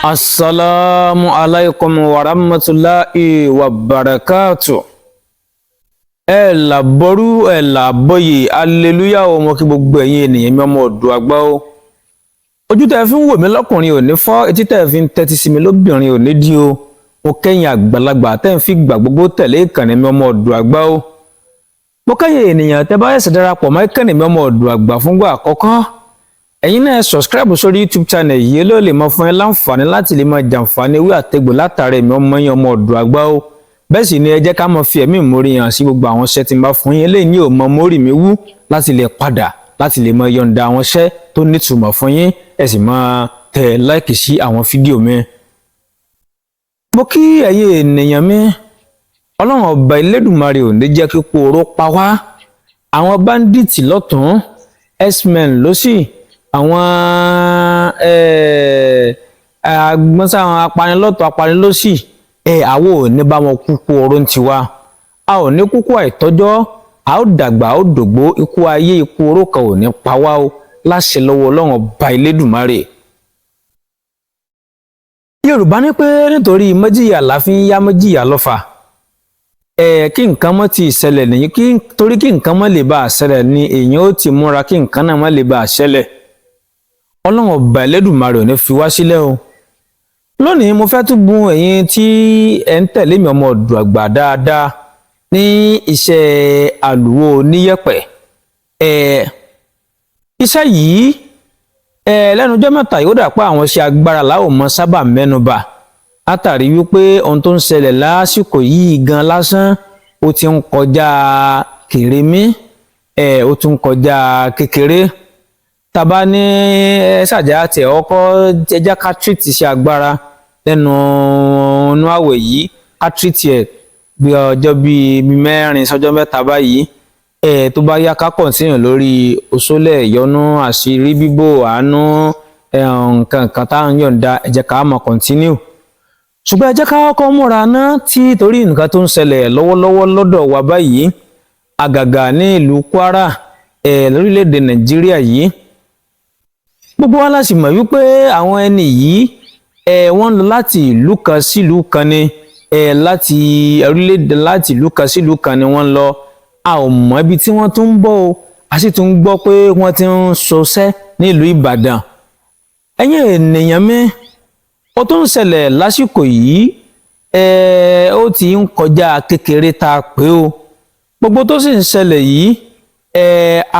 Assalamu alaikum wa rahmatullahi wa barakatuh. Ẹ làbọrú ẹ làbọyè aleluya o mo kí gbogbo ẹ̀yin ènìyàn mi ọmọ Oòduà àgbà o. Ojú tẹ́ fi ń wò mí lọ́kùnrin ò ní fọ́, etí tẹ́ fi ń tẹ́tí sí mi lóbìnrin ò ní dí o. Mo kẹ́yìn àgbàlagbà tẹ́ fi gbà gbogbo tẹ̀lé ìkànnì mi ọmọ Oòduà àgbà o. Mo kẹ́yìn ènìyàn tẹ́ bá ṣẹ̀ṣẹ̀ darapọ̀ mọ́ ìkànnì mi ọmọ Oòduà àgbà fúngbà àkọ́kọ́. Ẹ̀yin náà subscribe sórí YouTube channel yìí ló lè mọ fún ẹ láǹfààní láti lè máa jàǹfààní ewé àtegbò látàrí mi ọmọ yín ọmọ Oòduà àgbà o. Bẹ́ẹ̀ sì ni ẹ jẹ́ ká mọ fi ẹ̀mí ìmoore hàn sí gbogbo àwọn iṣẹ́ tí n bá fún yín eléyìí ní ò mọ mórí mi wú láti lè padà láti lè mọ yọ̀ǹda àwọn iṣẹ́ tó nítumọ̀ fún yín ẹ sì máa tẹ láìkì sí àwọn fídíò mi. Mo kí ẹ̀yin ènìyàn mi, Ọlọ́run ọba Elédùmarè ò ní jẹ́ kí pooro pa wá. Àwọn báńdíìtì lọ́tún, x-men lósì, àwọn agbọ́nsá àwọn apanilọ́tún apanilósì, àwọ̀ ò ní bá wọn kúkú oró ń tiwa. A ò ní kúkú àìtọ́jọ́, a ó dàgbà a ó dògbó, ikú ayé ikú oró kan ò ní pa wá o láṣẹ lọ́wọ́ Ọlọ́run ọba Elédùmarè. Yorùbá ní pé nítorí méjìyà la fi ń yá méjìyà lọ́fà. Kí nǹkan mọ́ ti ìṣẹ̀lẹ̀ nìyí torí kí nǹkan mọ́ lè bá àṣẹlẹ̀ ni èèyàn ó ti múra kí nǹkan náà mọ́ lè bá àṣẹlẹ̀. Ọlọ́run ọba Elédùmarè ò ní fi wá sílẹ̀ o. Lónìí mo fẹ́ tún bùn ẹ̀yin tí ẹ ń tẹ̀lé mi ọmọ Oòduà àgbà dáadáa ní iṣẹ́ àlùwò oníyẹ̀pẹ̀. Iṣẹ́ yìí lẹ́nu ọjọ́ mẹ́ta yóò dà pé àwọn iṣẹ́ agbára la ó mọ sábà mẹ́nubà látàrí wípé ohun tó ń ṣẹlẹ̀ lásìkò yìí gan lásán ó ti ń kọjá kèrémí, ó tún kọjá kékeré. Tàbá ní ṣàjà tẹ ọkọ ẹjá ká treat iṣẹ́ agbára lẹ́nu inú àwẹ̀ yìí, ká treat ẹ̀ bí ọjọ́ bíi mẹ́rin sọ́jọ́ mẹ́ta báyìí. Tó bá yá ká continue lórí òṣòlẹ̀ ìyọnú àṣírí bíbò àánú nǹkan kan tá à ń yọ̀ǹda ẹ jẹ́ ká máa continue. Ṣùgbọ́n ẹ jẹ́ ká kọ́kọ́ múra ná tí torí nǹkan tó ń ṣẹlẹ̀ lọ́wọ́lọ́wọ́ lọ́dọ̀ wa báyìí àgàgà ní ìlú Kwara lórílẹ̀‐èdè Nàìjíríà yìí. Gbogbo wa la sì mọ̀ wípé àwọn ẹni yìí wọ́n lọ láti ìlú kan sí ìlú kan ni láti orílẹ̀‐èdè láti ìlú kan sí ìlú kan ni wọ́n lọ. A ò mọ̀ ibi tí wọ́n tún ń bọ̀ o, a sì tún gbọ́ pé wọ́n ti ń ṣọṣẹ́ nílùú Ìbàdàn. Ẹ̀yin ènìyàn mi, ó tún ń ṣẹlẹ̀ lásìkò yìí ó ti ń kọjá kékeré tá a pé o. Gbogbo tó sì ń ṣẹlẹ̀ yìí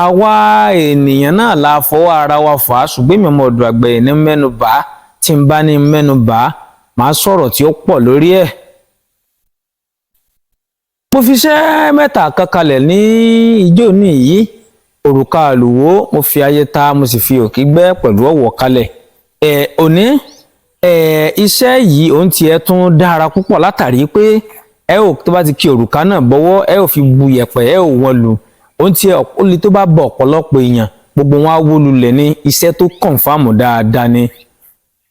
àwa ènìyàn náà la fọwọ́ ara wa fà á, ṣùgbọ́n èmi ọmọ Oòduà àgbà ní mẹ́nubà tí n bá ní mẹ́nubà màá sọ̀rọ̀ tí ó pọ̀ lórí ẹ̀. Mo fi iṣẹ́ mẹ́ta kan kalẹ̀ ní ijó ní yìí, òrùka àlùwò mo fi ayé ta mo sì fi òkè gbẹ́ pẹ̀lú ọ̀wọ̀ kalẹ̀. Òní iṣẹ́ yìí òun tiẹ̀ tún dára púpọ̀ látàrí pé tó bá ti kí òrùka náà bọ́wọ́ ò fi bu yẹ̀pẹ̀ ò wọ́n lu. Ohun tí ó lè tó bá bọ̀ ọ̀pọ̀lọpọ̀ èèyàn gbogbo wọn á wó lulẹ̀ ní iṣẹ́ tó kọ̀ǹfàmù dáadáa ni.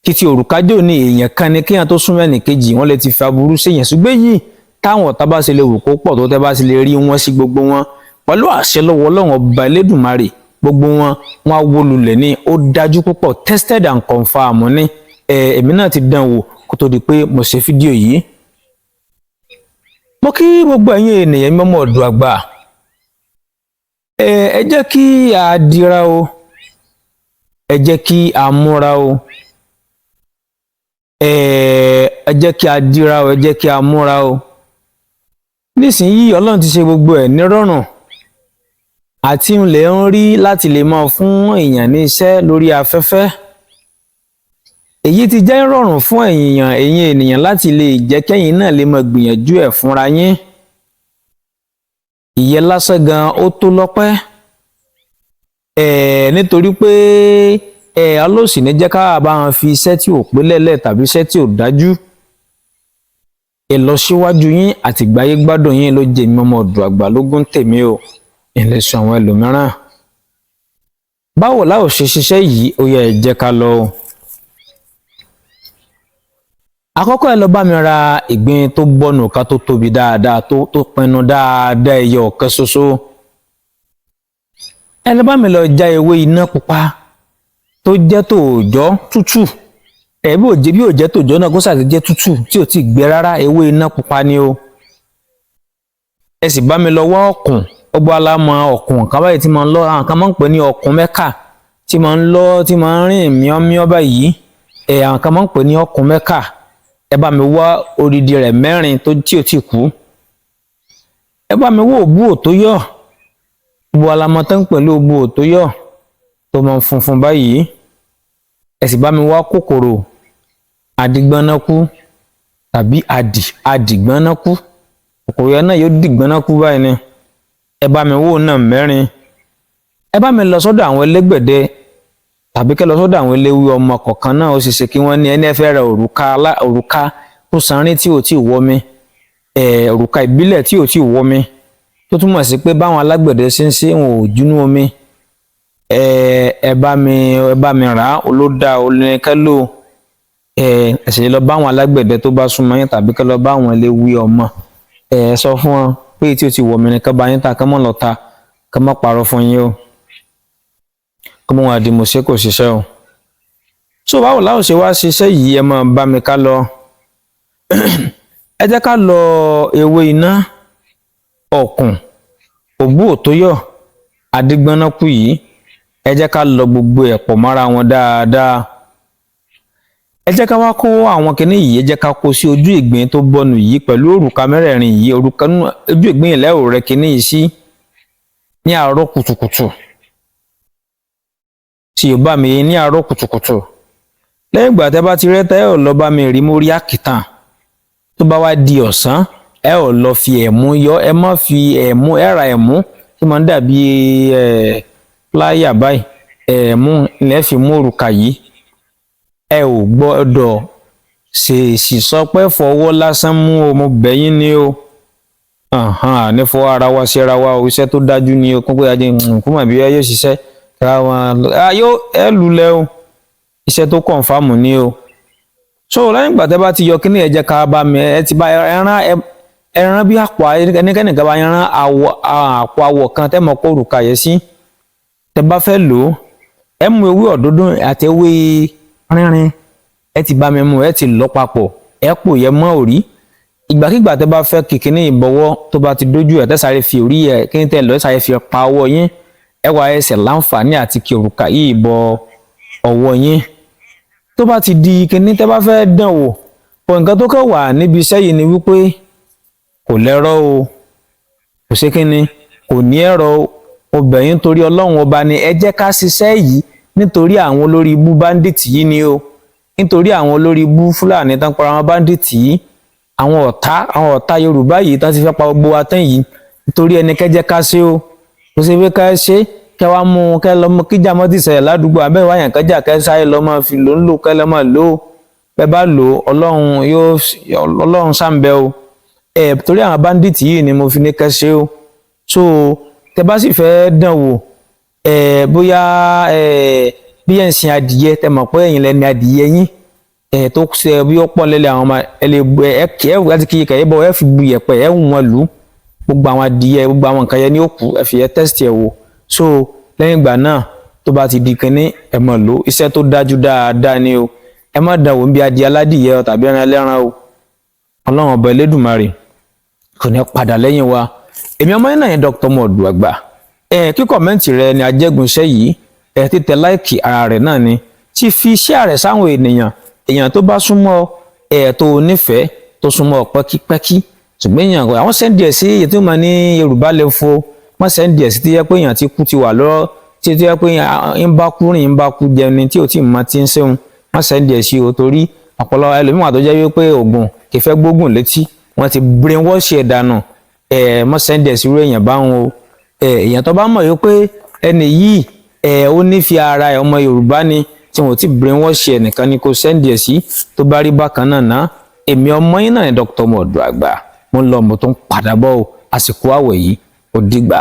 Títí òrùka jò ní èèyàn kan ní kéèyàn tó súnmọ́ ẹnìkejì wọn lè ti fi aburú séèyàn, ṣùgbọ́n yìí táwọn ọ̀tá bá ṣe lè wò kó pọ̀ tó tẹ́ bá ṣe lè rí wọn sí gbogbo wọn pẹ̀lú àṣẹ lọ́wọ́ Ọlọ́run ọba Elédùmarè gbogbo wọn á wó lulẹ̀ ní. Ó dájú púpọ̀, tested and confirmed ní. Èmi náà ti dán wò kó tó di pé mo ṣe fídíò yìí. Mo kí gbogbo ẹ̀yin ènìyàn mi ọmọ Oòduà àgbà. Ẹ jẹ́ kí a dira o, ẹ jẹ́ kí a múra o, ẹ jẹ́ kí a dira o, ẹ jẹ́ kí a múra o. Nísìnyí Ọlọ́run ti ṣe gbogbo ẹ̀ nírọ̀rùn àti ń lè ń rí láti lè máa fún èèyàn ní iṣẹ́ lórí afẹ́fẹ́. Èyí ti jẹ́ ìrọ̀rùn fún ẹ̀yin ènìyàn láti lè jẹ́ kẹ́yìn náà lè máa gbìyànjú ẹ̀ fúnra yín. Ìyẹn lásán gan ó tó lọ́pẹ́. Nítorí pé ọlọ́sìn ní jẹ́ ká bá wọn fi iṣẹ́ tí ò pé lẹ́lẹ̀ tàbí iṣẹ́ tí ò dájú. Ìlọsíwájú yín àti ìgbáyé gbádùn yín ló jẹ́ mi ọmọ Oòduà àgbà lógún tèmi o, ìlẹ̀sùn àwọn ẹlòmíràn. Báwo la ó ṣe ṣiṣẹ́ yìí ó yẹ ẹ jẹ́ ká lọ o. Àkọ́kọ́ ẹ lọ bá mi ra ìgbín tó bọ́nù ká tó tóbi dáadáa tó pinnu dáadáa ẹyọ ọ̀kan ṣoṣo. Ẹ lọ bá mi lọ já ewé iná pupa tó jẹ́ tòòjọ́ tútù bí ò jẹ́ tòjọ́ náà kó ṣàtijẹ́ tútù tí ò tí gbẹ rárá, ewé iná pupa ni o. Ẹ sì bá mi lọ wá ọ̀kùn, ọgbọ́n alámọ ọ̀kùn kan báyìí tí máa ń lọ, àwọn kan máa ń pè ní ọ̀kùn mẹ́kà tí máa ń lọ, tí máa ń rìn míọ́míọ́ báyìí, àwọn kan máa ń pè ní ọ̀kùn mẹ́kà. Ẹ bá mi wá odidi rẹ̀ 4 tí ò tí kú. Ẹ bá mi wá òbú òtóyọ̀, gbogbo alamọ tó ń pẹ̀lú òbú òtóyọ̀ tó máa ń funfun báyìí. Ẹ sì bá mi wá kòkòrò àdìgbọ́nákú tàbí àdìgbọ́nákú, kòkòrò yẹn náà yóò dìgbọ́nákú báyìí ni. Ẹ bá mi wò náà 4. Ẹ bá mi lọ sọ́dọ̀ àwọn ẹlẹ́gbẹ̀dẹ tàbí kẹ́ lọ sọ́dọ̀ àwọn eléwé ọmọ kọ̀ọ̀kan náà, ó sì ṣe kí wọ́n ní ẹni ẹ fẹ́ ra òrùka tó sanrin tí ò tí ì wọ́mi, òrùka ìbílẹ̀ tí ò tí ì wọ́mi, tó túmọ̀ sí pé báwọn alágbẹ̀dẹ ṣe ń ṣe wọn ò júnú omi. Ẹ bá mi rà á, olódà olùkẹ́lò. Ẹ sì lọ bá àwọn alágbẹ̀dẹ tó bá súnmọ́ yín tàbí kẹ́ lọ bá àwọn eléwé ọmọ. Sọ fún wọn pé tí ò tí ì wọ́mi ni kẹ́ bá yín ta, kẹ́ mọ́ lọ ta, kẹ́ mọ́ parọ́ fún yín o. Kọ́mọ wọn àdìmọ̀ṣẹ́ kò ṣiṣẹ́ o. So báwo láwọn ṣe wá ṣiṣẹ́ yìí, ẹ máa bá mi ká lọ. Ẹ jẹ́ ká lọ ewé iná, ọ̀kùn, òbú òtóyọ̀, àdìgbọ́nákú yìí. Ẹ jẹ́ ká lọ gbogbo ẹ̀ pọ̀ mọ́ra wọn dáadáa. Ẹ jẹ́ ká wá kó àwọn kinní yìí, ẹ jẹ́ ká kó sí ojú ìgbín tó bọ́nu yìí pẹ̀lú òrùka mẹ́rẹ̀ẹ̀rin yìí. Òrùka ojú ìgbín ilẹ̀ ò rẹ kinní yìí sí ní àárọ̀ kùtùkùtù. Tí yóò bá mi ní àárọ̀ kùtùkùtù. Lẹ́yìn ìgbà tẹ́ bá ti rẹ́ tẹ́ ẹ ò lọ bá mi rí mórí àkìtàn. Tó bá wá di ọ̀sán, ẹ ò lọ fi ẹ̀mú yọ, ẹ má fi ẹ̀mú, ẹ ra ẹ̀mú tí máa ń dàbí pláyà báyìí. Ẹ̀mú ilẹ̀ fi mú òrùka yìí. Ẹ ò gbọ́dọ̀ ṣèṣì sọ pé fọwọ́ lásán mú o, mo bẹ̀ yín ni o. Ní fọwọ́ ara wa sí ara wa o, iṣẹ́ tó dájú ni o, kó pé ajé kó mà bí ẹ yóò ṣiṣẹ́. Ẹ lulẹ̀ o, iṣẹ́ tó kọ̀ǹfàmù ni o. So lẹ́yìn ìgbà tẹ́ bá ti yọ kíní, ẹ jẹ́ ká bá mi, ẹ ti bá ẹran bí àpò ẹnikẹ́ni kan bá ẹran àpò àwọ̀ kan tẹ́ mọ̀ kó òrùka yẹn sí. Tẹ́ bá fẹ́ lò ó, ẹ mú ewé ọ̀dúndún àti ewé rínrin, ẹ ti bá mi mú, ẹ ti lọ papọ̀, ẹ pò yẹ mọ́ òrí. Ìgbàkígbà tẹ́ bá fẹ́ kíní ìbọwọ́ tó bá ti dójú ẹ̀, tẹ́ sáré fi orí ẹ̀ kíní tẹ́ lọ, ẹ sáré fi pa ọwọ́ yín. Ẹ wá ẹsẹ̀ láǹfààní àti kí òrùka yìí bọ ọwọ́ yín. Tó bá ti di kíní tẹ́ bá fẹ́ dán wò, nǹkan tó kàn wà níbi iṣẹ́ yìí ni wípé kò lẹ́rọ̀ o, kò ṣe kíní, kò ní ẹ̀rọ o. Obìnrin torí Ọlọ́run ọba ni ẹ jẹ́ ká ṣiṣẹ́ yìí nítorí àwọn olórí ibú bandit yìí ni o. Nítorí àwọn olórí ibú Fúlàní tán para wọn bandit yìí, àwọn ọ̀tá Yorùbá yìí tán ti fẹ́ pa gbogbo wa tán yìí. Nítorí ẹni kẹ́ jẹ́ ká ṣe o. Kò ṣe pé ká ṣe kẹ́ wá mú kẹ́ lọ mọ kíjà mọ́ ti ṣẹlẹ̀ ládùúgbò abẹ́ ìwà yẹn kẹ́jà kẹ́ sáré lọ máa fi lò ń lò kẹ́ lọ máa lò ó. Bẹ́ bá lò ó, Ọlọ́run ṣàǹbẹ̀ o. Torí àwọn bandit yìí ni mo fi ní kẹ́ ṣe o. So tẹ́ bá sì fẹ́ dán wò, bóyá bí ẹ̀ ń sin adìyẹ, tẹ́ mọ̀ pé ẹ̀yin lẹni adìyẹ yín tó ṣe bí ó pọ̀ lẹ́lẹ̀ àwọn ọmọ láti kí kẹ̀yẹ́ bọ̀ ẹ fi bu yẹ̀pẹ̀ ẹ wù wọn lù. Gbogbo àwọn adìyẹ, gbogbo àwọn nǹkan yẹn ní ó kú, ẹ fi ẹ test ẹ wò. So lẹ́yìn ìgbà náà tó bá ti di kíní, ẹ mọ̀ lò, iṣẹ́ tó dájú dáadáa ni o. Ẹ má dán wò bí adìyẹ aládìyẹ tàbí ẹran ẹlẹ́ran o. Ọlọ́run ọba Elédùmarè kò ní padà lẹ́yìn wa. Èmi ọmọ yín náà yẹn Dr. Modu Agba. Kí kọ̀mẹ́ǹtì rẹ ni ajẹ́gun iṣẹ́ yìí, títẹ láìkì ara rẹ̀ náà ni. Tí fi iṣẹ́ rẹ̀ sáwọn èèyàn tó bá súnmọ́ tó nífẹ̀ẹ́, tó súnmọ́ pẹ́kípẹ́kí. Ṣùgbọ́n èèyàn àwọn sẹ́ndì ẹ̀ sí èyí tó máa ní Yorùbá lè fo, wọ́n sẹ́ndì ẹ̀ sí tí yẹ pé èèyàn ti kú ti wà lọ́rọ́, tí yẹ pé ń bá kú rìn ń bá kú jẹun ni tí ò tí ì mọ tí ń ṣeun, wọ́n sẹ́ndì ẹ̀ sí o. Torí ọ̀pọ̀lọpọ̀ ẹlòmíràn tó jẹ́ wípé oògùn kì í fẹ́ gbógun létí, wọ́n ti brainwash ẹ̀ dànù. Wọ́n sẹ́ndì ẹ̀ sí irú èèyàn báwọn o. Èèyàn tó bá mọ̀ wípé ẹni yìí ó nífẹ̀ẹ́ ara ẹ̀, ọmọ Yorùbá ni, tí wọ́n ti brainwash ẹ̀ nìkan ni kò sẹ́ndì ẹ̀ sí. Tó bá rí bákan náà ná, èmi ọmọ yín náà ni Dr. Modu Agba. Mo ń lọ mo tó ń padà bọ̀ o, àsìkò àwẹ̀ yìí ó dìgbà.